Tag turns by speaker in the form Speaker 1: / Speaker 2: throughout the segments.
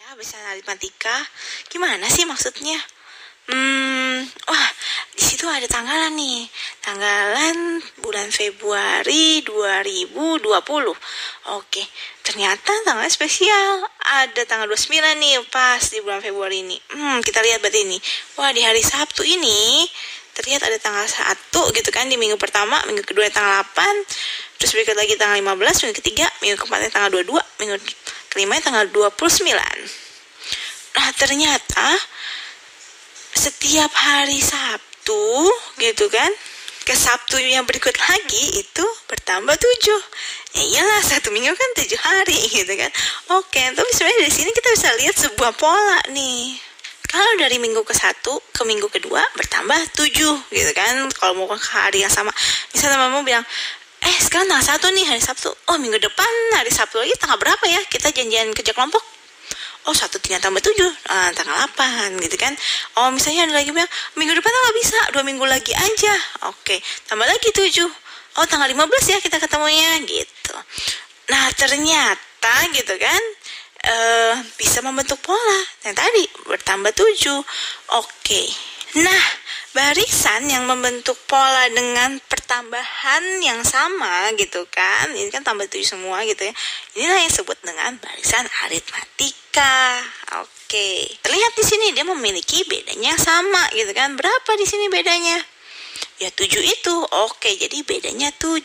Speaker 1: Ya, bisa aritmatika. Gimana sih maksudnya? Wah, di situ ada tanggalan nih. Tanggalan bulan Februari 2020. Oke, ternyata tanggal spesial. Ada tanggal 29 nih, pas di bulan Februari ini. Kita lihat berarti ini. Wah, di hari Sabtu ini terlihat ada tanggal 1 gitu kan, di minggu pertama, minggu kedua tanggal 8, terus berikut lagi tanggal 15, minggu ketiga, minggu keempatnya tanggal 22, minggu kelima tanggal 29. Nah, ternyata setiap hari Sabtu gitu kan, ke Sabtu yang berikut lagi itu bertambah 7. Ya iyalah, satu minggu kan 7 hari gitu kan. Oke, tapi sebenarnya dari sini kita bisa lihat sebuah pola nih. Kalau dari minggu ke-1 ke minggu kedua bertambah 7 gitu kan. Kalau mau ke hari yang sama, misalnya mama bilang, sekarang tanggal 1 nih, hari Sabtu. Oh, minggu depan hari Sabtu lagi tanggal berapa ya? Kita janjian kerja kelompok. Oh, 1 tambah 7, tanggal 8 gitu kan. Oh, misalnya ada lagi bilang, minggu depan nggak bisa, 2 minggu lagi aja. Oke, tambah lagi 7. Oh, tanggal 15 ya kita ketemunya gitu. Nah, ternyata gitu kan, bisa membentuk pola yang tadi bertambah 7. Oke. Nah, barisan yang membentuk pola dengan pertambahan yang sama gitu kan, ini kan tambah 7 semua gitu ya, inilah yang disebut dengan barisan aritmatika. Oke, terlihat di sini dia memiliki bedanya sama gitu kan. Berapa di sini bedanya? Ya 7 itu. Oke, jadi bedanya 7.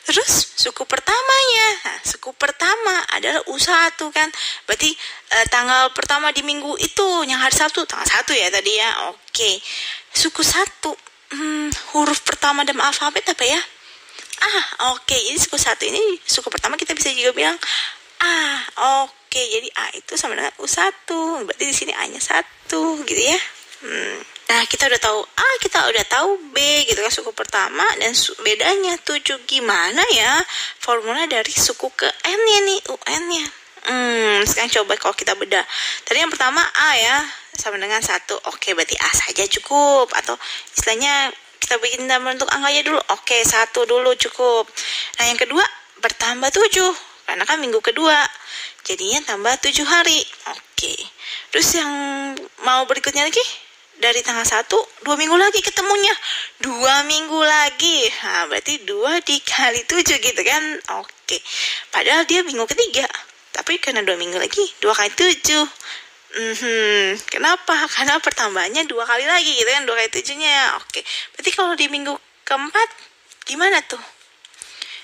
Speaker 1: Terus suku pertamanya. Nah, suku pertama adalah U1 kan. Berarti tanggal pertama di minggu itu yang hari Sabtu tanggal 1 ya tadi ya. Oke. Suku 1. Huruf pertama dalam alfabet apa ya? Oke. Jadi suku 1 ini suku pertama kita bisa juga bilang A. Oke, jadi A itu sama dengan U1. Berarti di sini A-nya 1 gitu ya. Nah, kita udah tahu A, kita udah tahu B gitu kan, suku pertama dan bedanya 7. Gimana ya formula dari suku ke N-nya nih, UN-nya? Sekarang coba kalau kita bedah. Tadi yang pertama A ya, sama dengan 1. Oke, berarti A saja cukup. Atau istilahnya kita bikin dalam bentuk angkanya dulu. Oke, 1 dulu cukup. Nah, yang kedua bertambah 7. Karena kan minggu kedua. Jadinya tambah 7 hari. Oke. Terus yang mau berikutnya lagi? Dari tanggal 1, 2 minggu lagi ketemunya. 2 minggu lagi. Nah, berarti 2 dikali 7 gitu kan. Oke. Padahal dia minggu ketiga. Tapi karena 2 minggu lagi, 2 kali 7. Kenapa? Karena pertambahannya 2 kali lagi gitu kan. 2 kali 7-nya. Oke. Berarti kalau di minggu keempat, gimana tuh?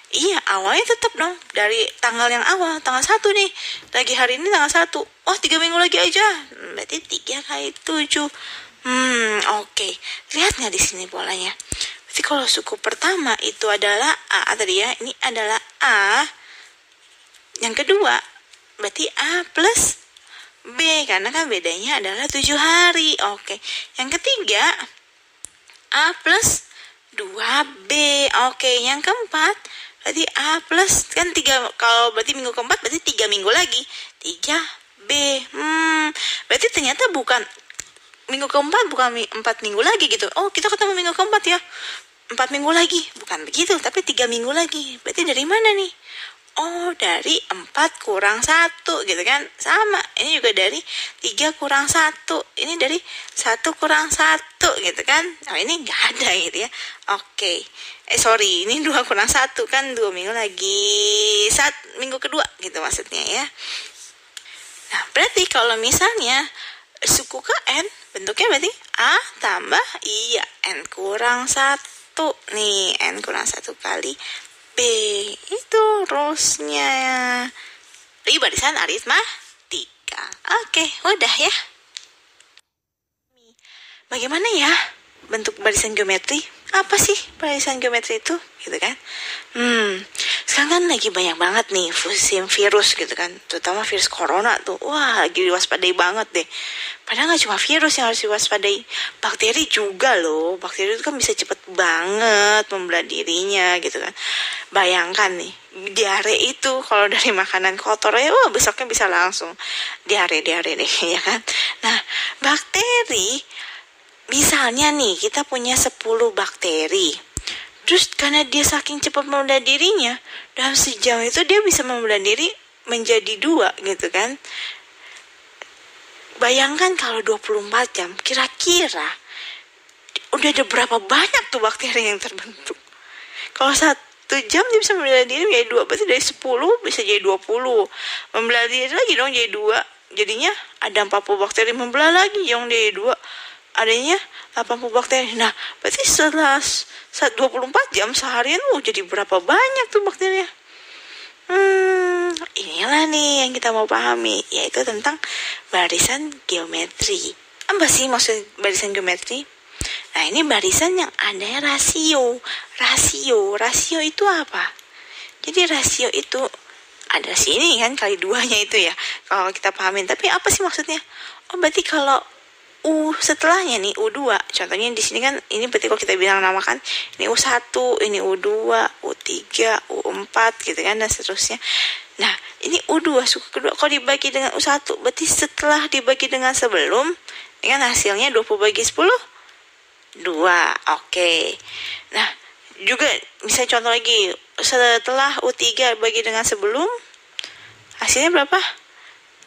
Speaker 1: Iya, awalnya tetap dong. Dari tanggal yang awal, tanggal 1 nih. Lagi hari ini tanggal 1. Oh, 3 minggu lagi aja. Berarti 3 kali 7. Oke. Lihat nggak di sini polanya? Berarti kalau suku pertama itu adalah A tadi ya. Ini adalah A. Yang kedua, berarti A plus B. Karena kan bedanya adalah 7 hari. Oke. Yang ketiga, A plus 2B. Oke. Yang keempat, berarti A plus, kan 3. Kalau berarti minggu keempat, berarti 3 minggu lagi. 3B. Berarti ternyata bukan minggu keempat, bukan 4 minggu lagi gitu. Oh, kita ketemu minggu keempat ya, 4 minggu lagi. Bukan begitu, tapi 3 minggu lagi. Berarti dari mana nih? Oh, dari 4 kurang 1 gitu kan. Sama, ini juga dari 3 kurang 1. Ini dari 1 kurang 1 gitu kan. Oh, ini nggak ada gitu ya. Oke. Sorry, ini 2 kurang 1 kan 2 minggu lagi. Minggu kedua gitu maksudnya ya. Nah, berarti kalau misalnya suku ke N, bentuknya berarti A tambah N kurang 1. Nih, N kurang 1 kali B. Itu rulesnya di barisan aritmatika. Oke, udah ya. Bagaimana ya bentuk barisan geometri? Apa sih barisan geometri itu? Gitu kan. Sekarang kan lagi banyak banget nih musim virus gitu kan. Terutama virus corona tuh. Wah, lagi diwaspadai banget deh. Padahal gak cuma virus yang harus diwaspadai. Bakteri juga loh. Bakteri itu kan bisa cepet banget membelah dirinya gitu kan. Bayangkan nih, diare itu kalau dari makanan kotor ya, besoknya bisa langsung diare deh ya kan. Nah, bakteri, misalnya nih kita punya 10 bakteri. Terus karena dia saking cepat membelah dirinya, dalam sejam itu dia bisa membelah diri menjadi 2 gitu kan. bayangkan kalau 24 jam, kira-kira udah ada berapa banyak tuh bakteri yang terbentuk. Kalau 1 jam dia bisa membelah diri jadi 2, berarti dari 10 bisa jadi 20. Membelah diri lagi dong jadi 2. Jadinya ada 40 bakteri, membelah lagi dong jadi 2. Adanya 80 bakteri. Nah, berarti setelah 24 jam seharian jadi berapa banyak tuh bakterinya. Inilah nih yang kita mau pahami, yaitu tentang barisan geometri. Apa sih maksud barisan geometri? Nah, ini barisan yang ada rasio. Rasio itu apa? Jadi rasio itu ada sini kan kali 2-nya itu ya. Kalau kita pahamin, tapi apa sih maksudnya? Oh, berarti kalau U setelahnya nih U2. Contohnya di sini kan ini berarti kalau kita bilang namakan ini U1, ini U2, U3, U4 gitu kan dan seterusnya. Nah, ini U2 suku kedua kalau dibagi dengan U1 berarti setelah dibagi dengan sebelum dengan hasilnya 20 bagi 10 2. Oke. Nah, juga misalnya contoh lagi setelah U3 bagi dengan sebelum hasilnya berapa?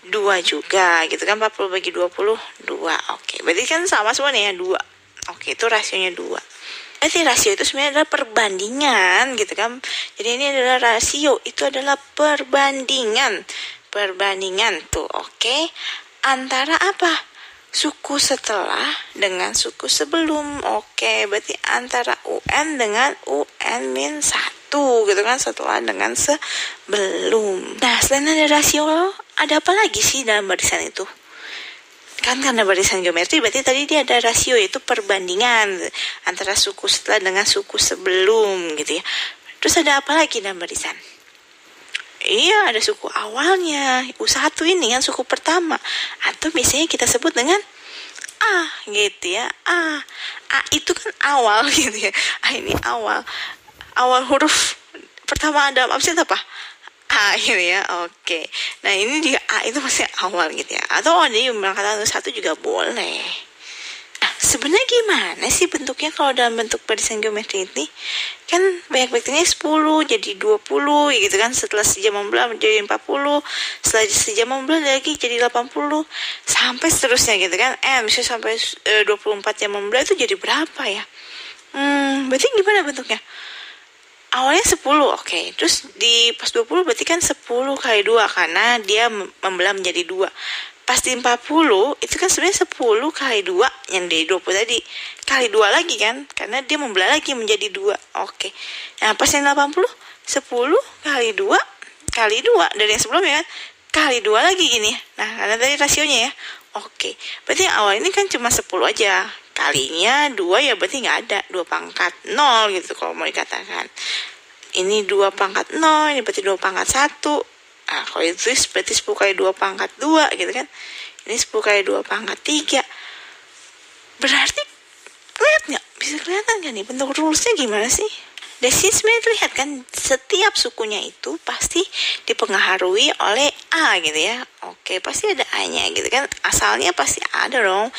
Speaker 1: 2 juga gitu kan, 40 bagi 20 2. Oke, berarti kan sama semua nih ya 2. Oke, itu rasionya 2. Berarti rasio itu sebenarnya adalah perbandingan gitu kan. Jadi ini adalah rasio, itu adalah perbandingan tuh. Oke. Antara apa? Suku setelah dengan suku sebelum. Oke, berarti antara UN dengan UN-1 gitu kan, setelah dengan sebelum. Nah, selain ada rasio, ada apa lagi sih dalam barisan itu? Kan karena barisan geometri berarti tadi dia ada rasio, yaitu perbandingan antara suku setelah dengan suku sebelum gitu ya. Terus ada apa lagi dalam barisan? Iya, ada suku awalnya. U1 ini kan suku pertama, atau biasanya kita sebut dengan A gitu ya. A itu kan awal gitu ya. Ini awal huruf pertama dalam absen apa? A gitu ya. Oke. Nah, ini juga A itu masih awal gitu ya. Atau ada yang berangkatan U1 juga boleh. Nah, sebenarnya gimana sih bentuknya kalau dalam bentuk barisan geometri ini? Kan banyak bakterinya 10 jadi 20 gitu kan, setelah sejam membelah menjadi 40, setelah sejam membelah lagi jadi 80 sampai seterusnya gitu kan. Bisa sampai 24 jam membelah itu jadi berapa ya? Berarti gimana bentuknya? Awalnya 10, oke. Terus di pas 20 berarti kan 10 kali 2 karena dia membelah menjadi 2. Pas di 40 itu kan sebenarnya 10 kali 2 yang dari 20 tadi kali 2 lagi kan, karena dia membelah lagi menjadi 2. Oke. Nah, pas yang 80 10 kali 2 kali 2 dari yang sebelumnya kan kali 2 lagi gini. Nah, karena tadi rasionya ya. Oke. Berarti yang awal ini kan cuma 10 aja. Kalinya 2 ya berarti nggak ada 2 pangkat 0 gitu kalau mau dikatakan. Ini 2 pangkat 0, ini berarti 2 pangkat 1. Nah, kalau itu berarti 10 kali 2 pangkat 2 gitu kan. Ini 10 kali 2 pangkat 3. Berarti lihat nggak? Bisa kelihatan kan nih bentuk rumusnya gimana sih? Dari sini sebenarnya terlihat kan setiap sukunya itu pasti dipengaruhi oleh A gitu ya. Oke, pasti ada A-nya gitu kan. Asalnya pasti ada dong.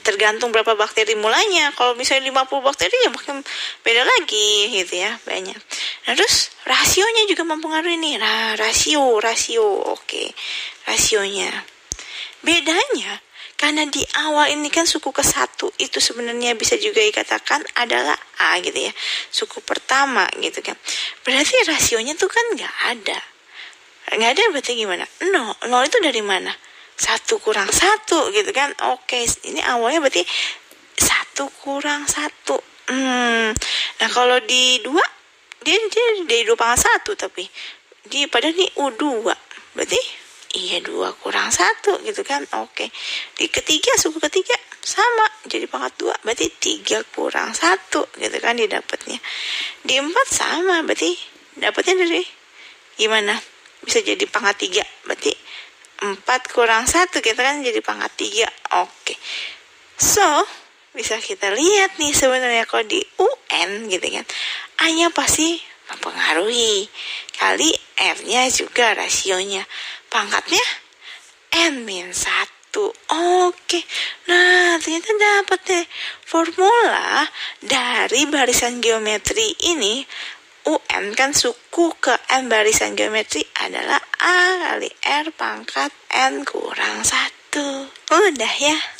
Speaker 1: Tergantung berapa bakteri mulanya. Kalau misalnya 50 bakteri ya makin beda lagi gitu ya, banyak. Nah, terus rasionya juga mempengaruhi nih. Nah, rasio. Oke. Rasionya. Bedanya karena di awal ini kan suku ke-1 itu sebenarnya bisa juga dikatakan adalah A gitu ya. Suku pertama gitu kan. Berarti rasionya tuh kan nggak ada. Nggak ada berarti gimana? 0 itu dari mana? 1 kurang 1 gitu kan. Oke, ini awalnya berarti 1 kurang 1. Nah, kalau di 2 dia dari 2 pangkat 1 tapi padahal ini U2. Berarti iya 2 kurang 1 gitu kan. Oke. Di ketiga, suku ketiga sama jadi pangkat 2. Berarti 3 kurang 1 gitu kan didapatnya. Di 4 sama, berarti dapatnya dari gimana? Bisa jadi pangkat 3. Berarti 4 kurang 1 gitu kan jadi pangkat 3. Oke. So, bisa kita lihat nih sebenarnya kalau di UN gitu kan. A-nya pasti mempengaruhi. Kali R-nya juga rasionya. Pangkatnya N-1. Oke. Nah, ternyata dapat deh formula dari barisan geometri ini. UN kan suku ke N barisan geometri adalah A kali R pangkat N kurang 1. gitu. Udah ya.